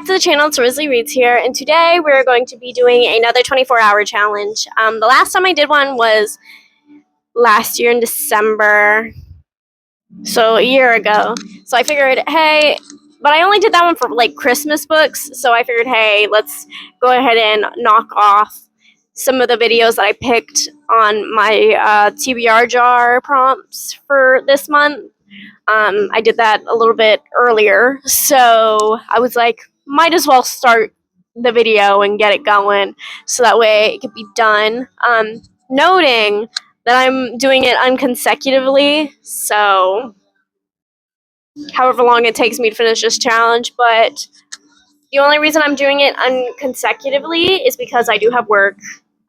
to the channel. It's Risley Reads here, and today we're going to be doing another 24-hour challenge. The last time I did one was last year in December, so a year ago. So I figured, hey, but I only did that one for like Christmas books, so I figured, hey, let's go ahead and knock off some of the videos that I picked on my TBR jar prompts for this month. I did that a little bit earlier, so I was like, might as well start the video and get it going so that way it could be done. Noting that I'm doing it unconsecutively, so however long it takes me to finish this challenge, but the only reason I'm doing it unconsecutively is because I do have work.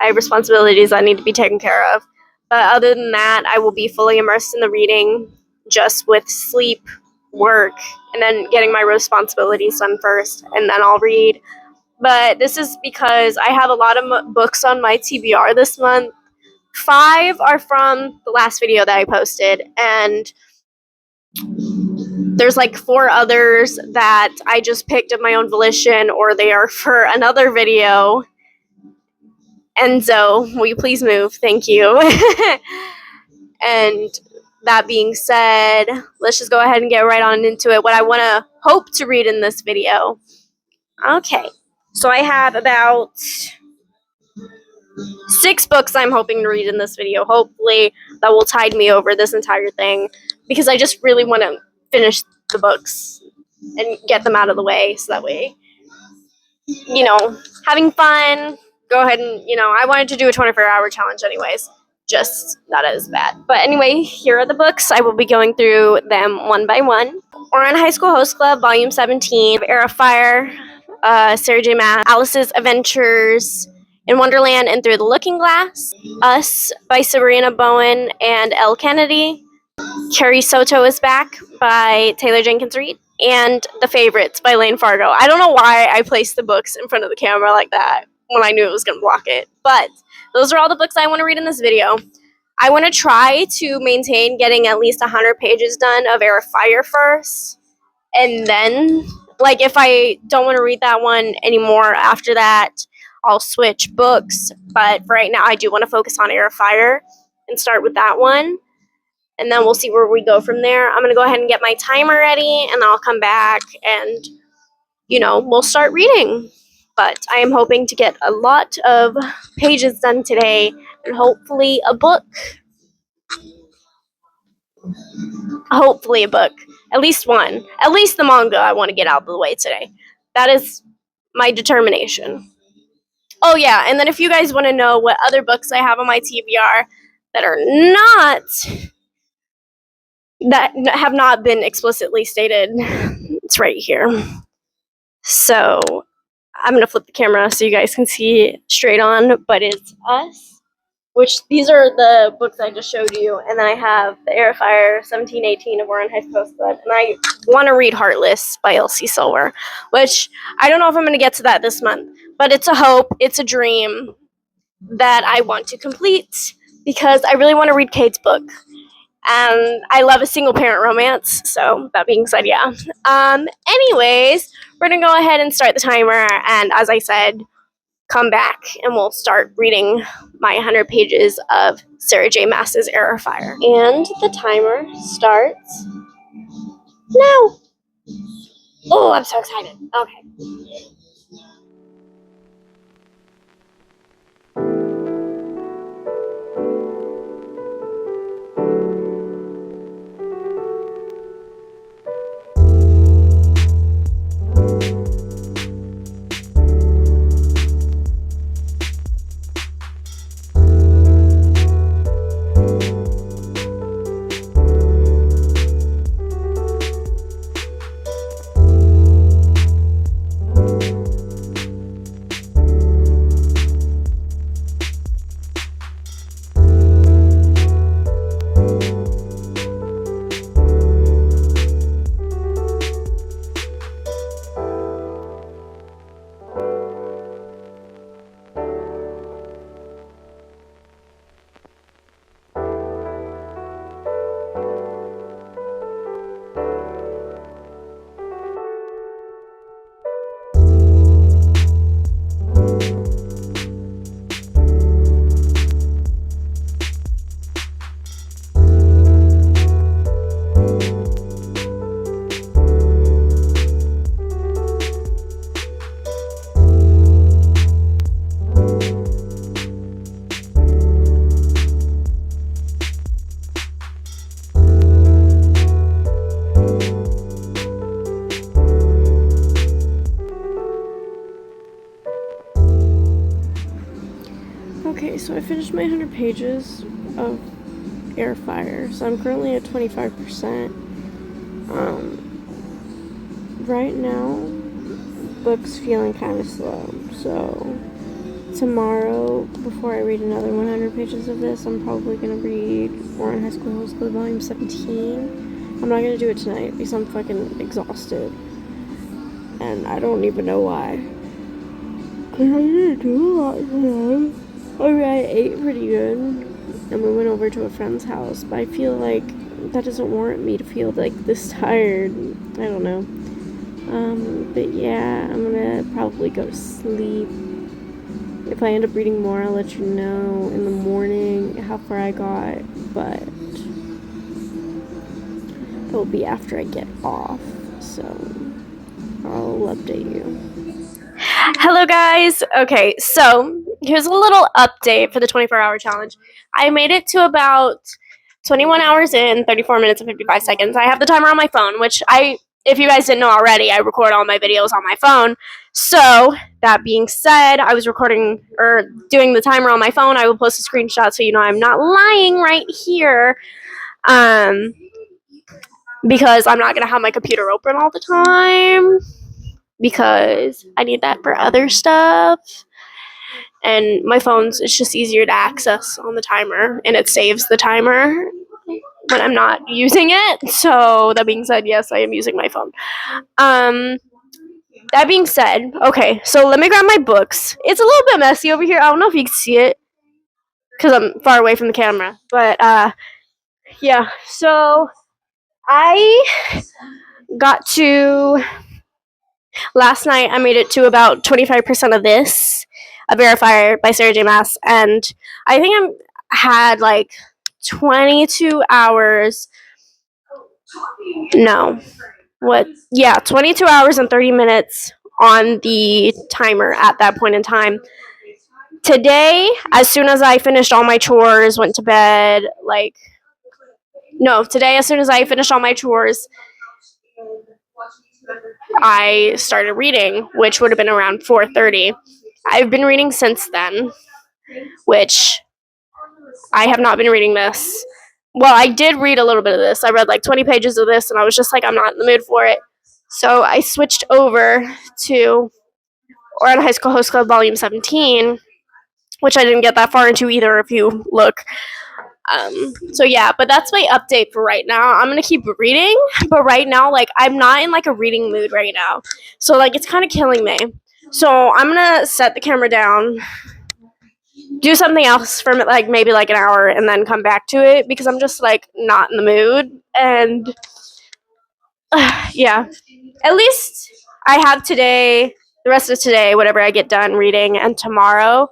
I have responsibilities that need to be taken care of. But other than that, I will be fully immersed in the reading, just with sleep, work, and then getting my responsibilities done first, and then I'll read. But this is because I have a lot of books on my TBR this month. 5 are from the last video that I posted, and there's like 4 others that I just picked of my own volition, or they are for another video. Enzo, will you please move? Thank you. And that being said, let's just go ahead and get right on into it. What I want to hope to read in this video. Okay, so I have about 6 books I'm hoping to read in this video. Hopefully that will tide me over this entire thing, because I just really want to finish the books and get them out of the way, so that way, you know, having fun. Go ahead and, I wanted to do a 24-hour challenge anyways. Just not as bad. But anyway, here are the books. I will be going through them one by one. Ouran High School Host Club, Volume 17, Heir of Fire, Sarah J. Maas, Alice's Adventures in Wonderland and Through the Looking Glass, Us by Sabrina Bowen and Elle Kennedy, Carrie Soto is Back by Taylor Jenkins Reid, and The Favorites by Lane Fargo. I don't know why I placed the books in front of the camera like that when I knew it was going to block it, but those are all the books I want to read in this video. I want to try to maintain getting at least 100 pages done of Heir of Fire first, and then, like, if I don't want to read that one anymore after that, I'll switch books. But for right now, I do want to focus on Heir of Fire and start with that one, and then we'll see where we go from there. I'm going to go ahead and get my timer ready, and then I'll come back and, we'll start reading. But I am hoping to get a lot of pages done today, and hopefully a book. Hopefully a book. At least one. At least the manga I want to get out of the way today. That is my determination. Oh yeah, and then if you guys want to know what other books I have on my TBR that are that have not been explicitly stated, it's right here. So I'm going to flip the camera so you guys can see straight on, but it's Us, which these are the books I just showed you, and then I have The Heir of Fire, 1718 of Ouran High School Club, and I want to read Heartless by Elsie Silver, which I don't know if I'm going to get to that this month, but it's a hope, it's a dream that I want to complete, because I really want to read Kate's book, and I love a single-parent romance, so that being said, yeah. Anyways, we're going to go ahead and start the timer, and as I said, come back, and we'll start reading my 100 pages of Sarah J. Maas's Heir of Fire. And the timer starts now. Oh, I'm so excited. Okay. finished my 100 pages of air fire, so I'm currently at 25%. Right now, book's feeling kind of slow, so tomorrow, before I read another 100 pages of this, I'm probably going to read War on High School Host Club Volume 17. I'm not going to do it tonight because I'm fucking exhausted, and I don't even know why. Cause I didn't do a lot today. I ate pretty good, and we went over to a friend's house, but I feel like that doesn't warrant me to feel like this tired. I don't know. But yeah, I'm gonna probably go to sleep. If I end up reading more, I'll let you know in the morning how far I got, but that will be after I get off, so I'll update you. Hello guys. Okay, so here's a little update for the 24-hour challenge. I made it to about 21 hours in 34 minutes and 55 seconds. I have the timer on my phone, which if you guys didn't know already, I record all my videos on my phone. So that being said, I was recording or doing the timer on my phone. I will post a screenshot so you know I'm not lying right here. Because I'm not gonna have my computer open all the time because I need that for other stuff. And my phone's, it's just easier to access on the timer, and it saves the timer when I'm not using it. So that being said, yes, I am using my phone. That being said, okay, so let me grab my books. It's a little bit messy over here. I don't know if you can see it because I'm far away from the camera. But yeah, so I got to last night. I made it to about 25% of this, A Verifier by Sarah J. Maas, and I think I'm had like 22 hours. No, what? Yeah, 22 hours and 30 minutes on the timer at that point in time. Today, as soon as I finished all my chores, went to bed, today, as soon as I finished all my chores, I started reading, which would have been around 4:30. I've been reading since then, which I have not been reading this. Well, I did read a little bit of this. I read like 20 pages of this, and I was just like, I'm not in the mood for it. So I switched over to Or on High School Host Club Volume 17, which I didn't get that far into either if you look. So yeah, but that's my update for right now. I'm gonna keep reading, but right now, like, I'm not in like a reading mood right now. So like, it's kind of killing me. So I'm gonna set the camera down, do something else for like maybe like an hour, and then come back to it because I'm just like not in the mood. And yeah, at least I have today, the rest of today, whatever I get done reading, and tomorrow.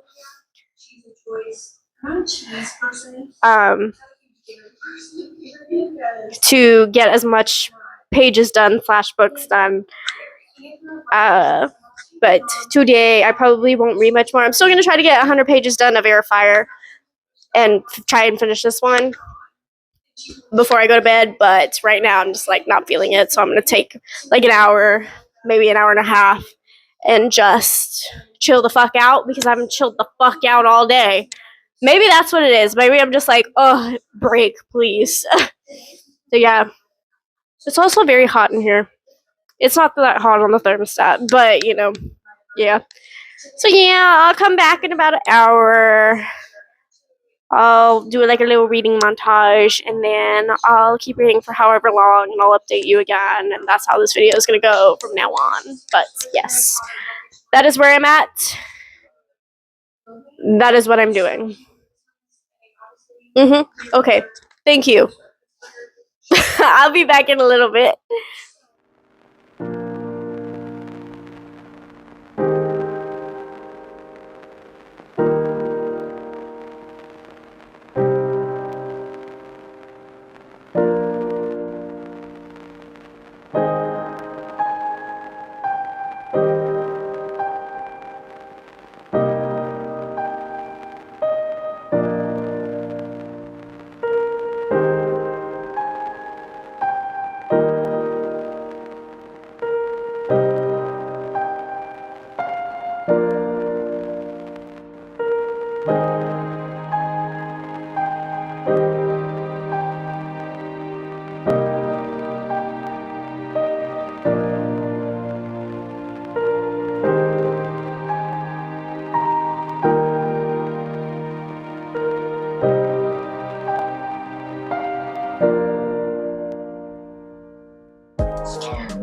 To get as much pages done / books done. But today I probably won't read much more. I'm still gonna try to get 100 pages done of Verifier and try and finish this one before I go to bed. But right now I'm just like not feeling it, so I'm gonna take like an hour, maybe an hour and a half, and just chill the fuck out because I haven't chilled the fuck out all day. Maybe that's what it is. Maybe I'm just like, oh, break, please. So yeah, it's also very hot in here. It's not that hot on the thermostat, but yeah. So yeah, I'll come back in about an hour. I'll do like a little reading montage, and then I'll keep reading for however long, and I'll update you again, and that's how this video is gonna go from now on. But yes, that is where I'm at. That is what I'm doing. Okay. Thank you. I'll be back in a little bit.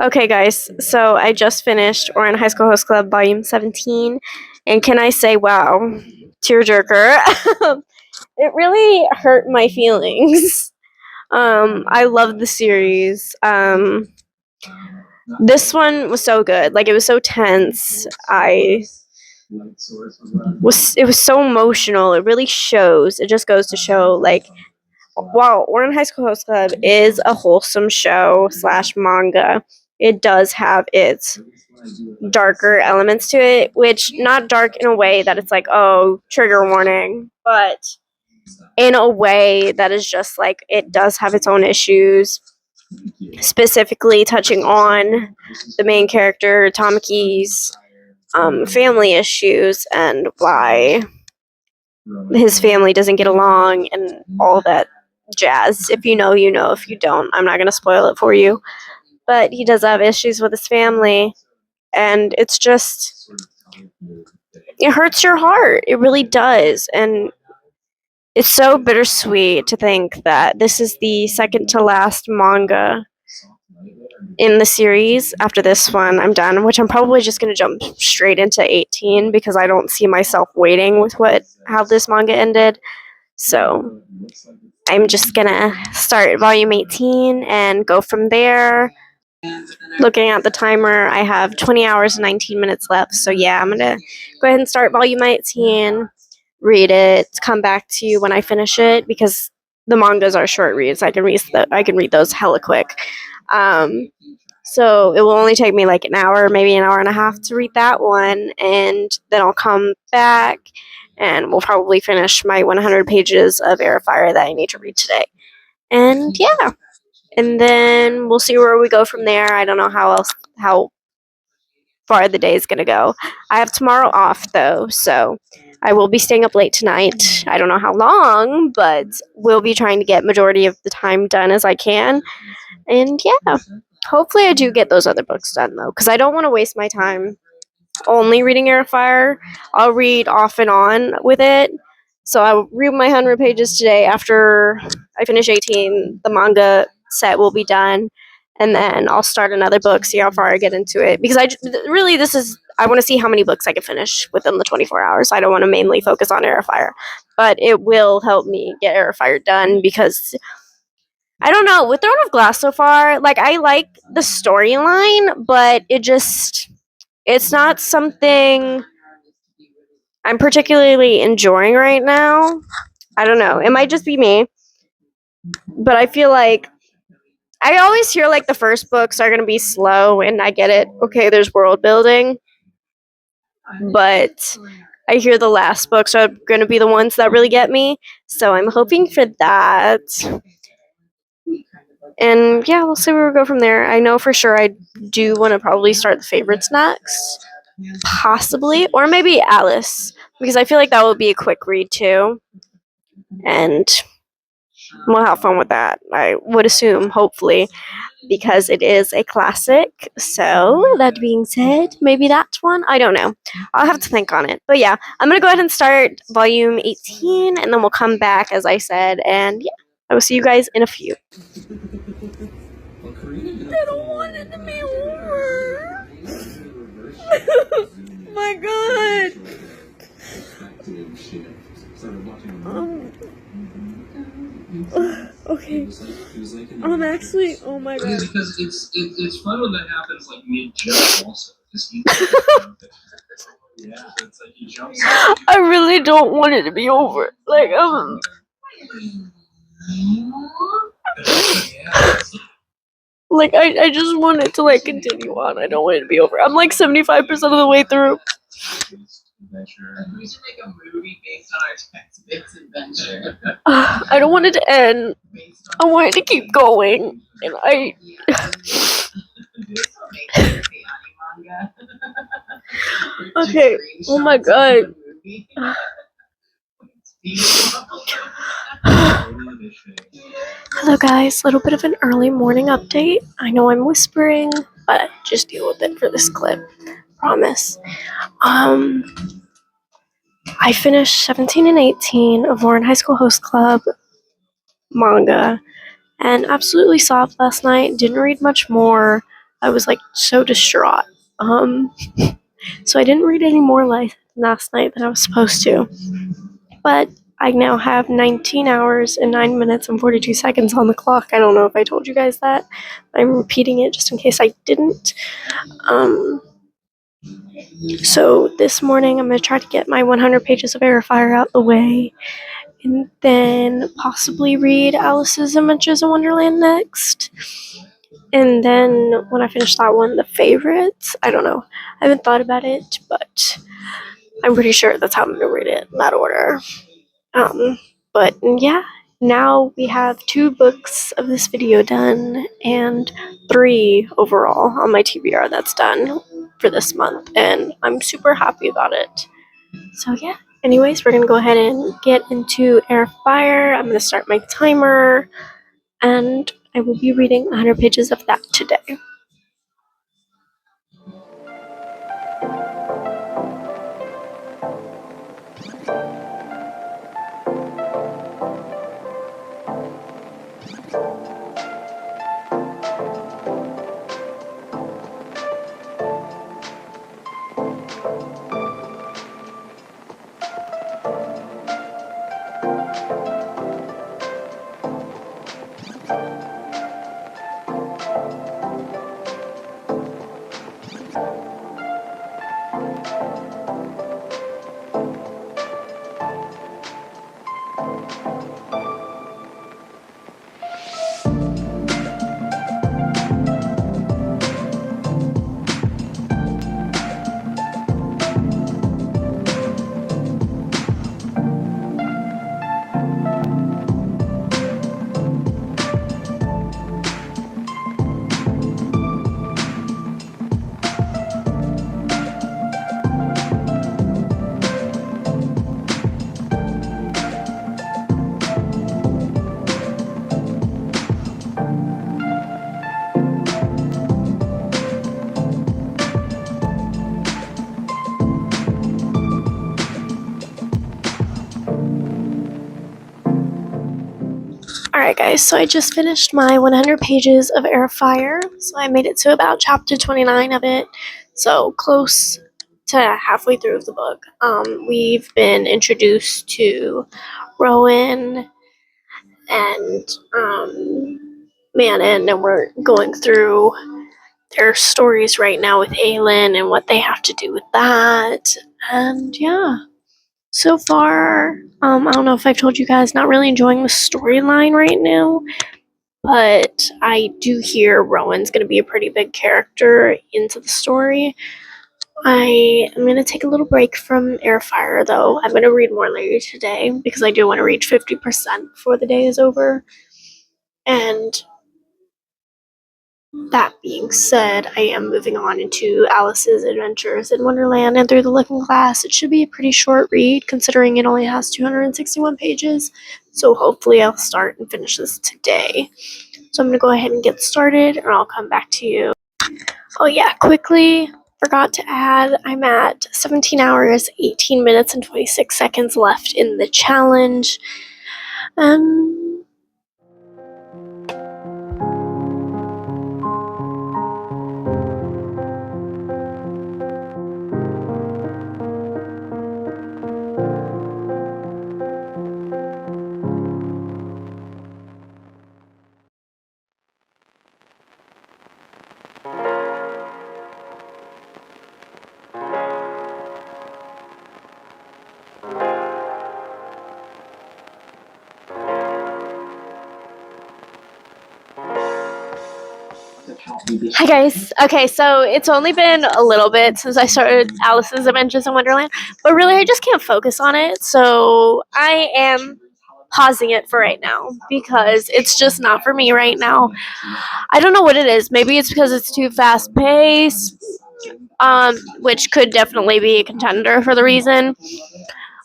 Okay, guys, so I just finished Orin High School Host Club Volume 17, and can I say, wow, tearjerker. It really hurt my feelings. I love the series. This one was so good. Like, it was so tense. It was so emotional. It really shows. It just goes to show, like, while Orin High School Host Club is a wholesome show slash manga, it does have its darker elements to it, which not dark in a way that it's like, oh, trigger warning, but in a way that is just like it does have its own issues, specifically touching on the main character Tamaki's family issues and why his family doesn't get along and all that jazz. If you know, you know. If you don't, I'm not going to spoil it for you. But he does have issues with his family, and it's just, it hurts your heart. It really does. And it's so bittersweet to think that this is the second to last manga in the series. After this one, I'm done, which I'm probably just going to jump straight into 18 because I don't see myself waiting with how this manga ended. So I'm just going to start volume 18 and go from there. Looking at the timer, I have 20 hours and 19 minutes left. So yeah, I'm going to go ahead and start volume 18, read it, come back to you when I finish it because the mangas are short reads. I can read those hella quick. So it will only take me like an hour, maybe an hour and a half to read that one, and then I'll come back and we'll probably finish my 100 pages of Air of Fire that I need to read today. And yeah, and then we'll see where we go from there. I don't know how far the day is gonna go. I have tomorrow off though, so I will be staying up late tonight. I don't know how long, but we'll be trying to get majority of the time done as I can. And yeah, hopefully I do get those other books done though, because I don't want to waste my time only reading Air of Fire. I'll read off and on with it. So I'll read my 100 pages today. After I finish 18, the manga set will be done. And then I'll start another book, see how far I get into it. Because I want to see how many books I can finish within the 24 hours. I don't want to mainly focus on Air of Fire. But it will help me get Air of Fire done because I don't know, with Throne of Glass so far, like I like the storyline, but it's not something I'm particularly enjoying right now. I don't know. It might just be me, but I feel like I always hear like the first books are going to be slow, and I get it. Okay, there's world building, but I hear the last books are going to be the ones that really get me. So I'm hoping for that. And yeah, we'll see where we go from there. I know for sure I do want to probably start the favorites next. Possibly. Or maybe Alice. Because I feel like that would be a quick read too. And we'll have fun with that. I would assume, hopefully, because it is a classic. So, that being said, maybe that's one. I don't know. I'll have to think on it. But yeah, I'm going to go ahead and start volume 18, and then we'll come back, as I said. And yeah, I will see you guys in a few. I don't want it to be over. My God. Okay. I'm actually. Oh my God. Because it's fun when that happens like mid jump also. Yeah, it's like he jumps. I really don't want it to be over. Like like I just want it to like continue on. I don't want it to be over. I'm like 75% of the way through. We should make a movie based on our textbooks adventure. I don't want it to end. I want it to keep going. And I Okay. Oh my God. Hello guys, little bit of an early morning update. I know I'm whispering, but just deal with it for this clip. Promise. I finished 17 and 18 of Warren High School Host Club manga and absolutely sobbed last night. Didn't read much more. I was like so distraught. So I didn't read any more last night than I was supposed to. But I now have 19 hours and 9 minutes and 42 seconds on the clock. I don't know if I told you guys that. I'm repeating it just in case I didn't. So this morning I'm going to try to get my 100 pages of Air Fire out the way, and then possibly read Alice's Adventures in Wonderland next. And then when I finish that one, the favorites. I don't know. I haven't thought about it, but I'm pretty sure that's how I'm going to read it in that order. But yeah, now we have 2 books of this video done and 3 overall on my TBR that's done for this month, and I'm super happy about it. So yeah, anyways, we're gonna go ahead and get into Air Fire. I'm gonna start my timer, and I will be reading 100 pages of that today. Alright guys, so I just finished my 100 pages of Air Fire, so I made it to about chapter 29 of it, so close to halfway through of the book. We've been introduced to Rowan and Manon, and we're going through their stories right now with Aelin and what they have to do with that, and yeah. So far, I don't know if I've told you guys, not really enjoying the storyline right now, but I do hear Rowan's going to be a pretty big character into the story. I am going to take a little break from Airfire, though. I'm going to read more later today, because I do want to reach 50% before the day is over. And that being said, I am moving on into Alice's Adventures in Wonderland and Through the Looking Glass. It should be a pretty short read, considering it only has 261 pages. So hopefully I'll start and finish this today. So I'm going to go ahead and get started, and I'll come back to you. Oh yeah, quickly, forgot to add, I'm at 17 hours, 18 minutes, and 26 seconds left in the challenge. Hi guys. Okay, so it's only been a little bit since I started Alice's Adventures in Wonderland, but really I just can't focus on it, so I am pausing it for right now because it's just not for me right now. I don't know what it is. Maybe it's because it's too fast paced, which could definitely be a contender for the reason.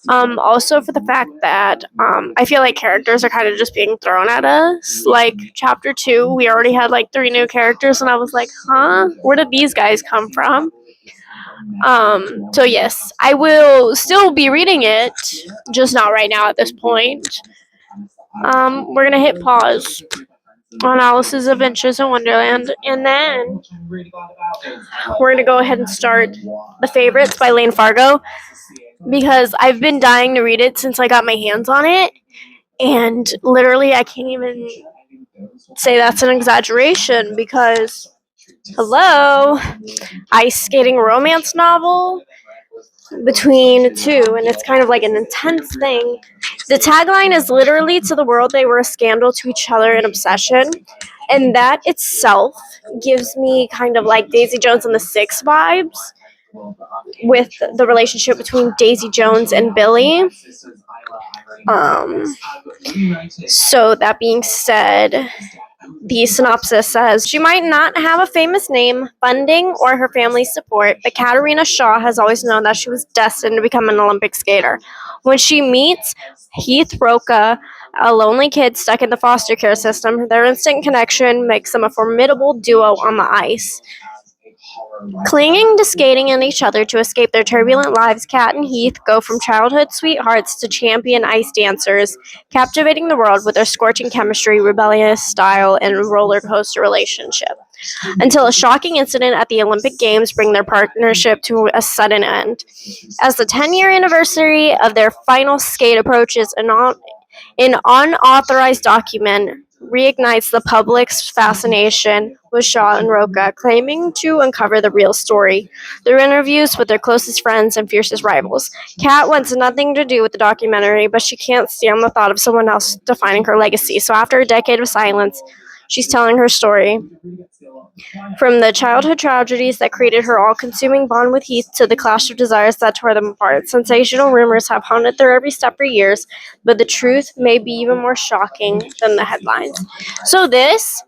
Also for the fact that I feel like characters are kind of just being thrown at us. Like chapter 2, we already had like 3 new characters, and I was like, huh? Where did these guys come from? So yes, I will still be reading it, just not right now at this point. We're gonna hit pause. on Alice's Adventures in Wonderland. And then we're going to go ahead and start The Favorites by Lane Fargo, because I've been dying to read it since I got my hands on it. And literally, I can't even say that's an exaggeration, because, hello, ice skating romance novel between two, and it's kind of like an intense thing. The tagline is literally, "To the world they were a scandal, to each other an obsession," and that itself gives me kind of like Daisy Jones and the Six vibes, with the relationship between Daisy Jones and Billy. So that being said, the synopsis says, "She might not have a famous name, funding, or her family's support, but Katerina Shaw has always known that she was destined to become an Olympic skater. When she meets Heath Roca, a lonely kid stuck in the foster care system, their instant connection makes them a formidable duo on the ice. Clinging to skating and each other to escape their turbulent lives, Kat and Heath go from childhood sweethearts to champion ice dancers, captivating the world with their scorching chemistry, rebellious style, and roller coaster relationship, until a shocking incident at the Olympic Games brings their partnership to a sudden end. As the 10-year anniversary of their final skate approaches, an unauthorized document reignites the public's fascination with Shaw and Roca, claiming to uncover the real story through interviews with their closest friends and fiercest rivals. Kat wants nothing to do with the documentary, but she can't stand the thought of someone else defining her legacy. So after a decade of silence, she's telling her story. From the childhood tragedies that created her all-consuming bond with Heath to the clash of desires that tore them apart, sensational rumors have haunted their every step for years, but the truth may be even more shocking than the headlines." So this,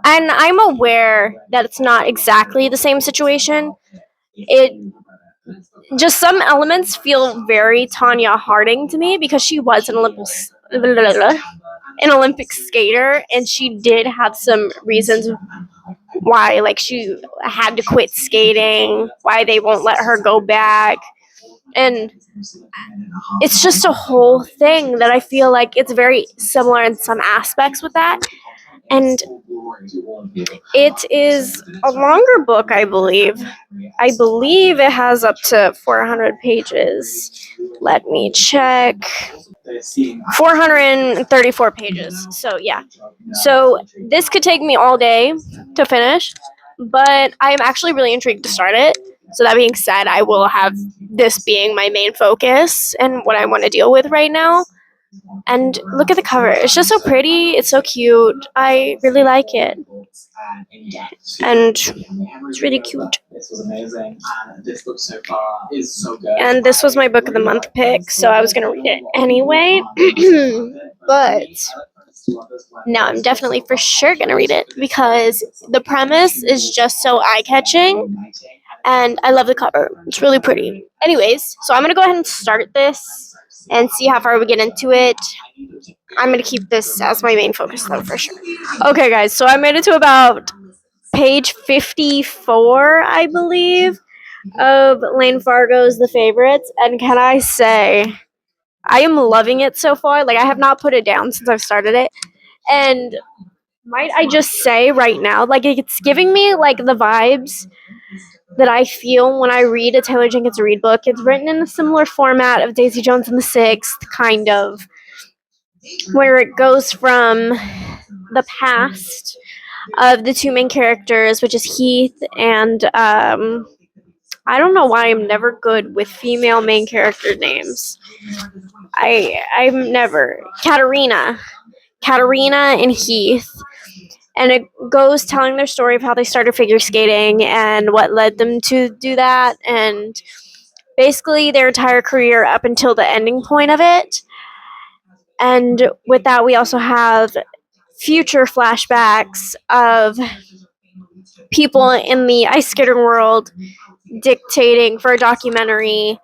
and I'm aware that it's not exactly the same situation. It just, some elements feel very Tanya Harding to me, because she was an Olympic skater, and she did have some reasons why, like, she had to quit skating, why they won't let her go back. And it's just a whole thing that I feel like it's very similar in some aspects with that. And it is a longer book, I believe. I believe it has up to 400 pages. Let me check. 434 pages. So, yeah. So, this could take me all day to finish, but I'm actually really intrigued to start it. So, that being said, I will have this being my main focus and what I want to deal with right now. And look at the cover. It's just so pretty. It's so cute. I really like it. And it's really cute. And this was my book of the month pick, so I was going to read it anyway. But no, I'm definitely for sure going to read it, because the premise is just so eye-catching. And I love the cover. It's really pretty. Anyways, so I'm going to go ahead and start this and see how far we get into it. I'm going to keep this as my main focus, though, for sure. Okay, guys, so I made it to about page 54, I believe, of Lane Fargo's The Favorites. And can I say, I am loving it so far. Like, I have not put it down since I've started it. And might I just say right now, like, it's giving me, like, the vibes that I feel when I read a Taylor Jenkins Reid book. It's written in a similar format of Daisy Jones and the Sixth, kind of, where it goes from the past of the two main characters, which is Heath and, I don't know why I'm never good with female main character names. I'm never. Katerina and Heath. And it goes telling their story of how they started figure skating and what led them to do that, and basically their entire career up until the ending point of it. And with that, we also have future flashbacks of people in the ice skating world dictating for a documentary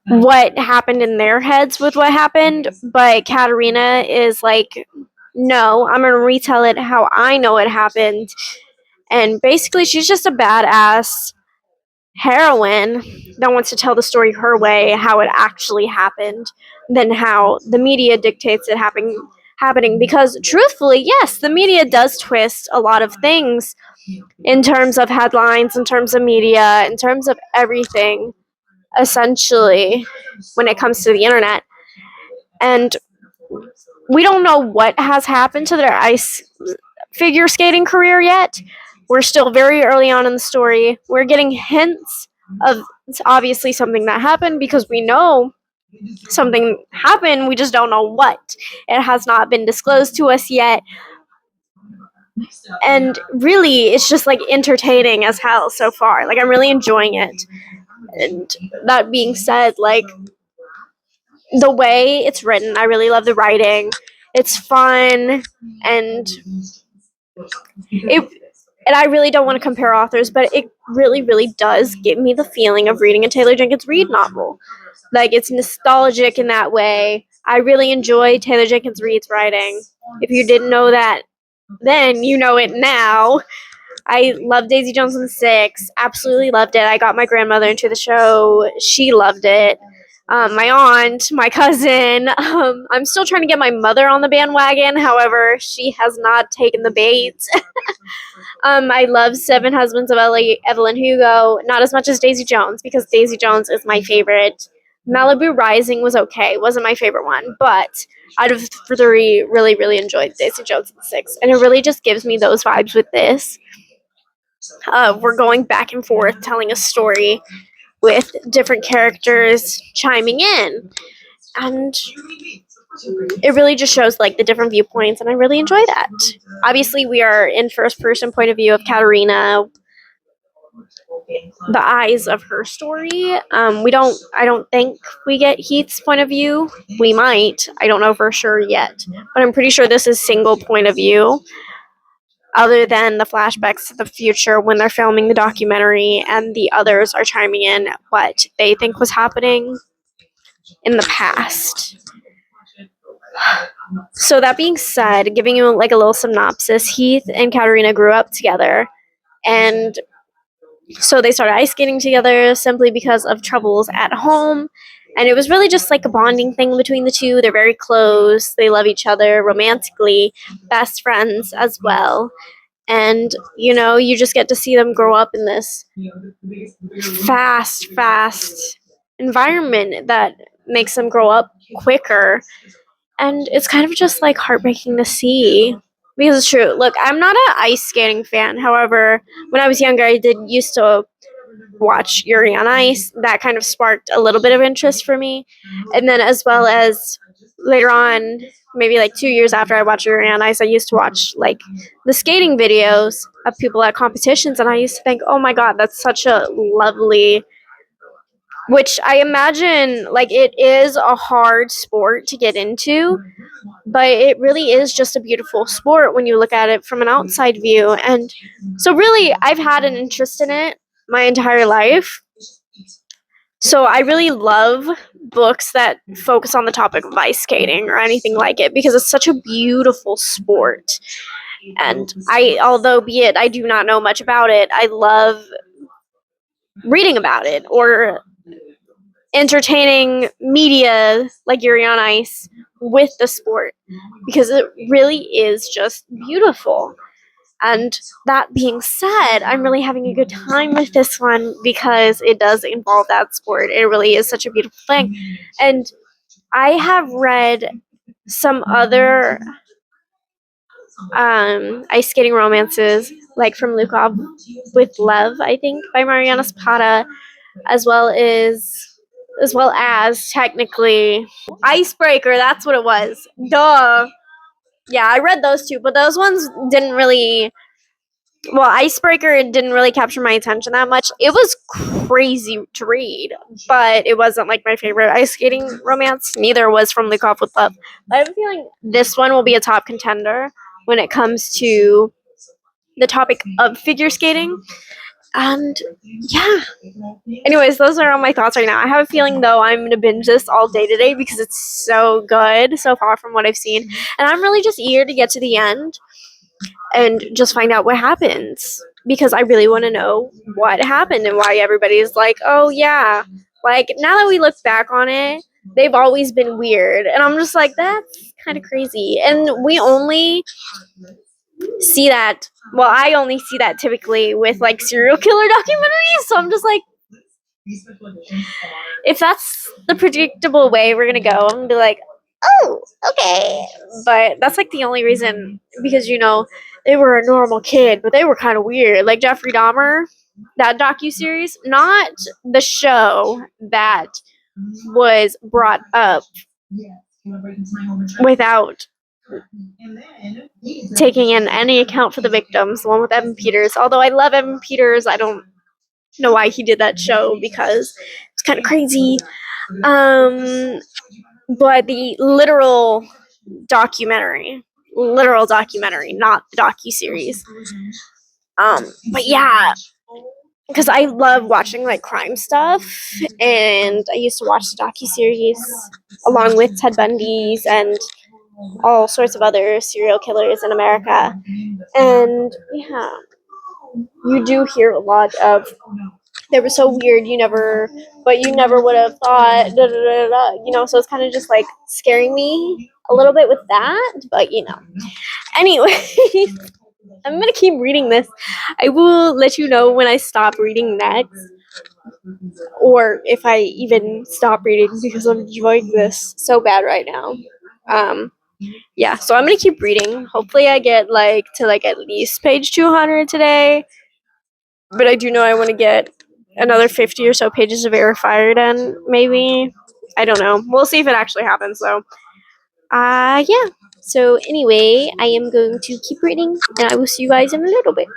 what happened in their heads with what happened. But Katerina is like, no, I'm going to retell it how I know it happened. And basically, she's just a badass heroine that wants to tell the story her way, how it actually happened, than how the media dictates it happening, because truthfully, yes, the media does twist a lot of things in terms of headlines, in terms of media, in terms of everything, essentially, when it comes to the internet. And we don't know what has happened to their ice figure skating career yet. We're still very early on in the story. We're getting hints of obviously something that happened, because we know something happened. We just don't know what. It has not been disclosed to us yet. And really, it's just like entertaining as hell so far. Like, I'm really enjoying it. And that being said, like, the way it's written, I really love the writing. It's fun, and it and I really don't want to compare authors, but it really, really does give me the feeling of reading a Taylor Jenkins Reid novel. Like, it's nostalgic in that way. I really enjoy Taylor Jenkins Reid's writing. If you didn't know that then, you know it now. I love Daisy Jones and the Six. Absolutely loved it. I got my grandmother into the show. She loved it. My aunt, my cousin. I'm still trying to get my mother on the bandwagon. However, she has not taken the bait. I love Seven Husbands of Evelyn Hugo. Not as much as Daisy Jones, because Daisy Jones is my favorite. Malibu Rising was okay. Wasn't my favorite one. But out of the three, really, really enjoyed Daisy Jones and the Six. And it really just gives me those vibes with this. We're going back and forth telling a story with different characters chiming in. And it really just shows like the different viewpoints, and I really enjoy that. Obviously, we are in first person point of view of Katerina, the eyes of her story. I don't think we get Heath's point of view. We might. I don't know for sure yet, but I'm pretty sure this is single point of view, other than the flashbacks to the future when they're filming the documentary and the others are chiming in what they think was happening in the past. So that being said, giving you like a little synopsis, Heath and Katerina grew up together, and so they started ice skating together simply because of troubles at home. And it was really just like a bonding thing between the two. They're very close. They love each other romantically, best friends as well. And, you know, you just get to see them grow up in this fast environment that makes them grow up quicker. And it's kind of just like heartbreaking to see. Because it's true. Look, I'm not an ice skating fan. However, when I was younger, I did used to watch Yuri on Ice. That kind of sparked a little bit of interest for me. And then, as well as later on, maybe like 2 years after I watched Yuri on Ice, I used to watch like the skating videos of people at competitions. And I used to think, oh my God, that's such a lovely. Which I imagine, like, it is a hard sport to get into, but it really is just a beautiful sport when you look at it from an outside view. And so, really, I've had an interest in it my entire life. So, I really love books that focus on the topic of ice skating or anything like it, because it's such a beautiful sport. And although be it I do not know much about it, I love reading about it, or entertaining media like Yuri on Ice with the sport, because it really is just beautiful. And that being said, I'm really having a good time with this one because it does involve that sport. It really is such a beautiful thing. And I have read some other ice skating romances, like From Lukov with Love, I think, by Mariana Zapata, as well as technically Icebreaker. That's what it was. Duh. Yeah, I read those two, but those ones didn't really. Well, Icebreaker didn't really capture my attention that much. It was crazy to read, but it wasn't like my favorite ice skating romance. Neither was From Lukov with Love. But I have a feeling this one will be a top contender when it comes to the topic of figure skating. And yeah. Anyways, those are all my thoughts right now. I have a feeling, though, I'm going to binge this all day today because it's so good so far from what I've seen. And I'm really just eager to get to the end and just find out what happens, because I really want to know what happened and why everybody's like, oh, yeah. Like, now that we look back on it, they've always been weird. And I'm just like, that's kind of crazy. And we only see that, well, I only see that typically with like serial killer documentaries. So I'm just like, if that's the predictable way we're gonna go, I'm gonna be like, oh, okay. But that's like the only reason, because they were a normal kid, but they were kind of weird. Like Jeffrey Dahmer, that docu-series, not the show that was brought up without taking in any account for the victims, the one with Evan Peters. Although I love Evan Peters, I don't know why he did that show because it's kind of crazy. But the literal documentary, not the docu-series. But yeah, because I love watching like crime stuff, and I used to watch the docu-series along with Ted Bundy's and all sorts of other serial killers in America. And yeah, you do hear a lot of, they were so weird, you never would have thought, da, da, da, da, so it's kind of just like scaring me a little bit with that, but anyway. I'm gonna keep reading this. I will let you know when I stop reading next, or if I even stop reading, because I'm enjoying this so bad right now. Yeah, so I'm gonna keep reading. Hopefully I get to at least page 200 today, but I do know I want to get another 50 or so pages of Air Fire done, maybe. I don't know. We'll see if it actually happens though. Yeah. So anyway, I am going to keep reading, and I will see you guys in a little bit.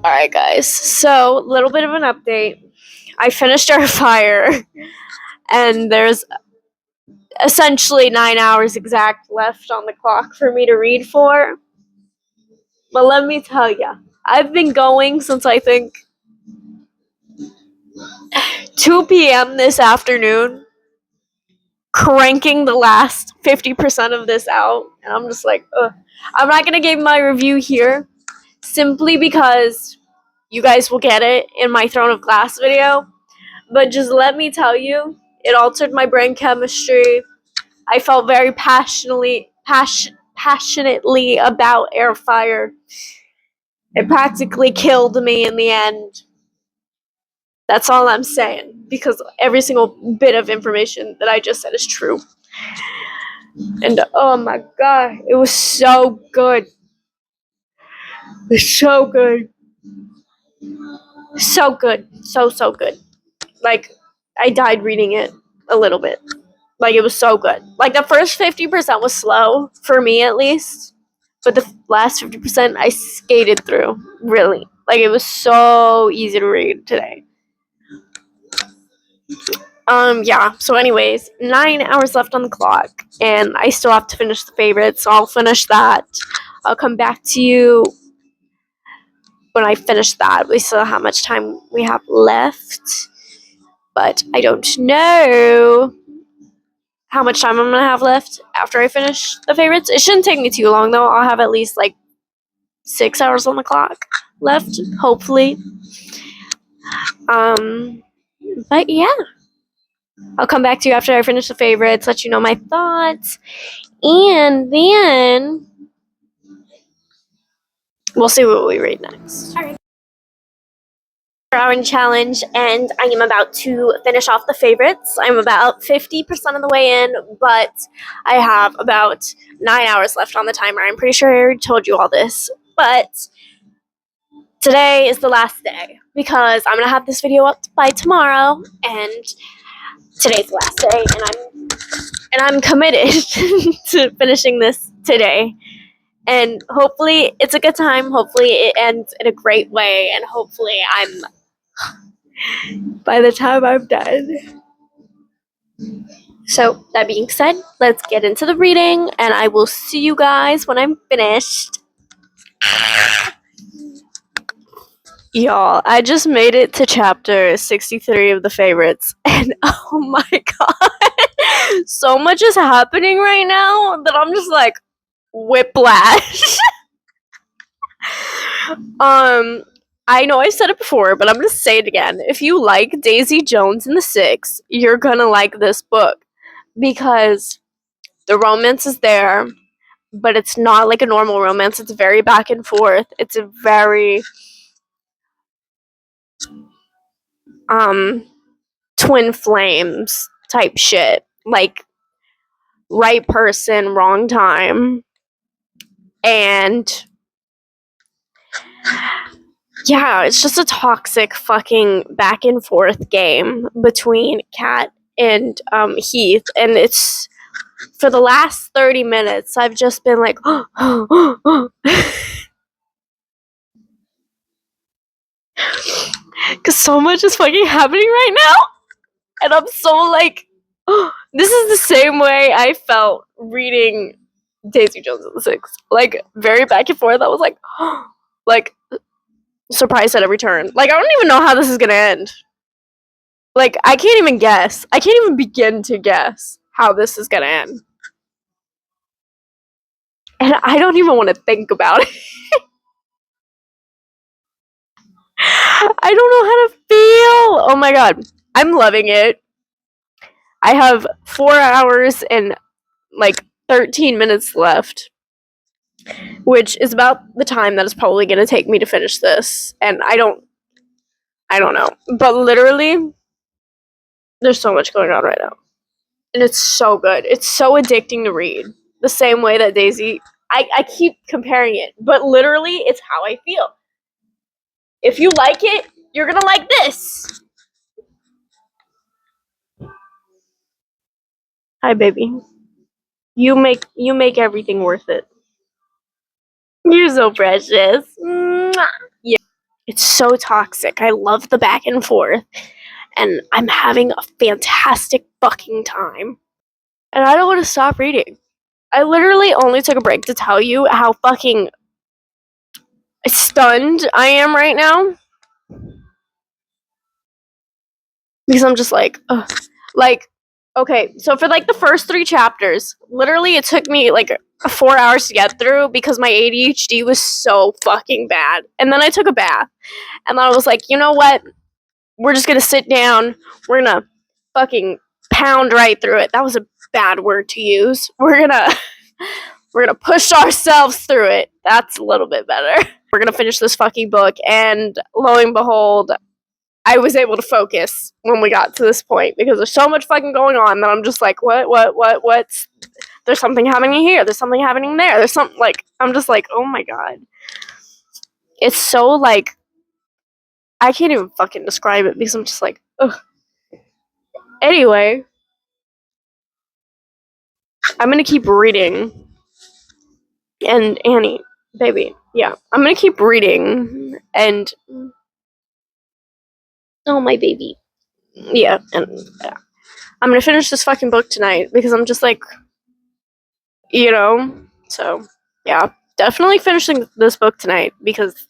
Alright, guys. So, a little bit of an update. I finished Our Fire, and there's essentially 9 hours exact left on the clock for me to read for. But let me tell you, I've been going since I think 2 p.m. this afternoon, cranking the last 50% of this out, and I'm just like, ugh. I'm not gonna give my review here, simply because you guys will get it in my Throne of Glass video. But just let me tell you, it altered my brain chemistry. I felt very passionately about Air Fire. It practically killed me in the end. That's all I'm saying, because every single bit of information that I just said is true. And oh my god, it was so good. It was so good. So good. So good. Like, I died reading it a little bit. Like, it was so good. Like, the first 50% was slow, for me at least. But the last 50% I skated through, really. Like, it was so easy to read today. Yeah. So anyways, 9 hours left on the clock, and I still have to finish the favorites, so I'll finish that. I'll come back to you when I finish that. We still how much time we have left, but I don't know how much time I'm gonna have left after I finish the favorites. It shouldn't take me too long though. I'll have at least 6 hours on the clock left, hopefully. But yeah, I'll come back to you after I finish the favorites, let you know my thoughts, and then we'll see what we read next. All right. Hour challenge, and I am about to finish off the favorites. I'm about 50% of the way in, but I have about 9 hours left on the timer. I'm pretty sure I already told you all this, but today is the last day because I'm gonna have this video up by tomorrow, and today's the last day, and I'm committed to finishing this today. And hopefully it's a good time. Hopefully it ends in a great way, and hopefully by the time I'm done. So that being said, let's get into the reading, and I will see you guys when I'm finished. Y'all, I just made it to chapter 63 of the favorites, and oh my god, so much is happening right now that I'm just like whiplash. I know I said it before, but I'm gonna say it again. If you like Daisy Jones and the Six, you're gonna like this book because the romance is there, but it's not like a normal romance. It's very back and forth. It's a very twin flames type shit. Like right person, wrong time. And yeah, it's just a toxic fucking back and forth game between Kat and Heath, and it's for the last 30 minutes I've just been like because so much is fucking happening right now, and I'm so like this is the same way I felt reading Daisy Jones and the Six, like very back and forth. I was like like surprised at every turn. Like I don't even know how this is gonna end. Like I can't even guess. I can't even begin to guess how this is gonna end. And I don't even want to think about it. I don't know how to feel. Oh my god. I'm loving it. I have 4 hours and like 13 minutes left, which is about the time that it's probably going to take me to finish this. And I don't know. But literally, there's so much going on right now. And it's so good. It's so addicting to read. The same way that Daisy, I keep comparing it, but literally, it's how I feel. If you like it, you're gonna like this. Hi, baby. You make everything worth it. You're so precious. Mwah. Yeah, it's so toxic. I love the back and forth, and I'm having a fantastic fucking time. And I don't want to stop reading. I literally only took a break to tell you how fucking stunned I am right now. Because I'm just like, ugh. Like, okay, so for like the first 3 chapters, literally it took me like 4 hours to get through because my ADHD was so fucking bad. And then I took a bath, and then I was like, you know what? We're just gonna sit down. We're gonna fucking pound right through it. That was a bad word to use. We're gonna push ourselves through it. That's a little bit better. We're gonna finish this fucking book, and lo and behold, I was able to focus when we got to this point because there's so much fucking going on that I'm just like, what's there's something happening here, there's something happening there, there's something like I'm just like, oh my god. It's so like I can't even fucking describe it because I'm just like, ugh. Anyway, I'm gonna keep reading. And Annie, baby, yeah, I'm gonna keep reading and oh my baby. Yeah, and I'm gonna finish this fucking book tonight because I'm just like, you know, so yeah, definitely finishing this book tonight because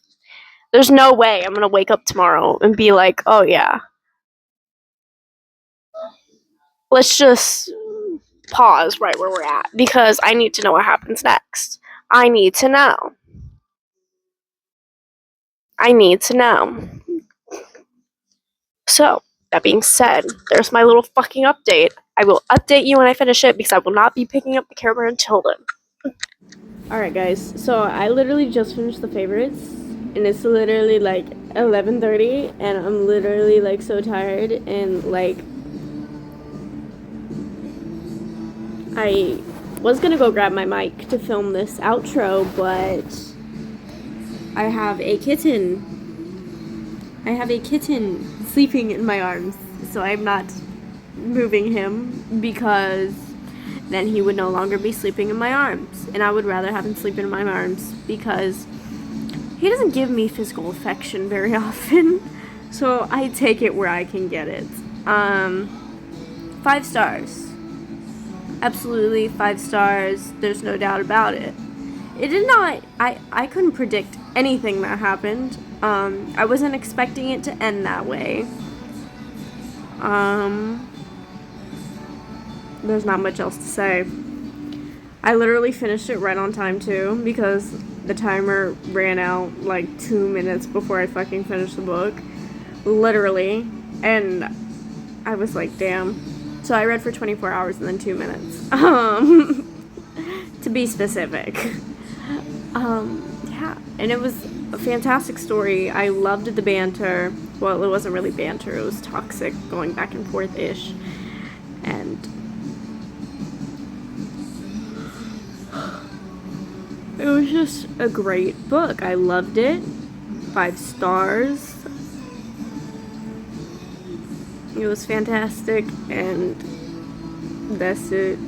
there's no way I'm gonna wake up tomorrow and be like, oh yeah, let's just pause right where we're at because I need to know what happens next. I need to know. I need to know. So, that being said, there's my little fucking update. I will update you when I finish it because I will not be picking up the camera until then. Alright, guys, so I literally just finished the favorites, and it's literally like 11:30, and I'm literally like so tired, and like I was gonna go grab my mic to film this outro, but I have a kitten I have a kitten sleeping in my arms, so I'm not moving him because then he would no longer be sleeping in my arms. And I would rather have him sleep in my arms because he doesn't give me physical affection very often. So I take it where I can get it. 5 stars. Absolutely 5 stars. There's no doubt about it. It did not, I couldn't predict anything that happened. I wasn't expecting it to end that way. There's not much else to say. I literally finished it right on time too, because the timer ran out like 2 minutes before I fucking finished the book. Literally. And I was like, damn. So I read for 24 hours and then 2 minutes. To be specific. Yeah, and it was a fantastic story. I loved the banter. Well, it wasn't really banter, it was toxic, going back and forth-ish. And it was just a great book. I loved it. 5 stars. It was fantastic, and that's it.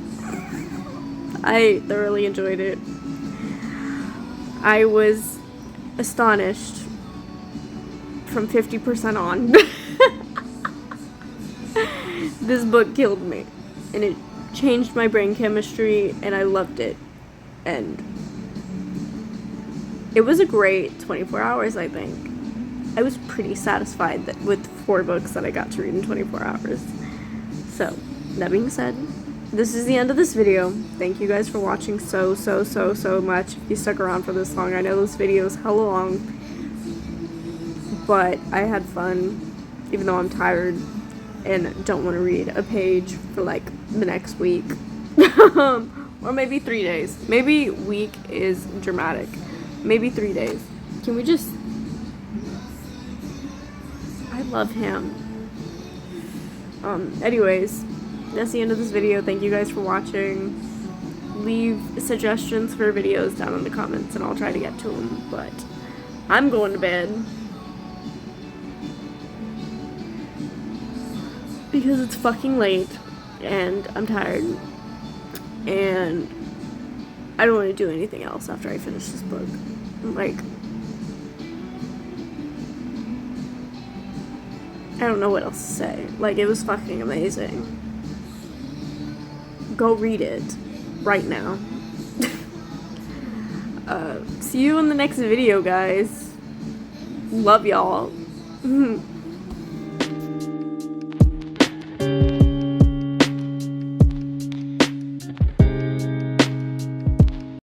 I thoroughly enjoyed it. I was astonished from 50% on. This book killed me, and it changed my brain chemistry, and I loved it. And it was a great 24 hours, I think. I was pretty satisfied with 4 books that I got to read in 24 hours. So, that being said, this is the end of this video. Thank you guys for watching so much. If you stuck around for this long, I know this video is hella long, but I had fun, even though I'm tired and don't want to read a page for like the next week. Or maybe 3 days. Maybe week is dramatic. Maybe 3 days. Can we just... I love him. Anyways, that's the end of this video. Thank you guys for watching. Leave suggestions for videos down in the comments and I'll try to get to them, but I'm going to bed because it's fucking late and I'm tired and I don't want to do anything else after I finish this book. Like, I don't know what else to say. Like, it was fucking amazing. Go read it right now. See you in the next video, guys. Love y'all.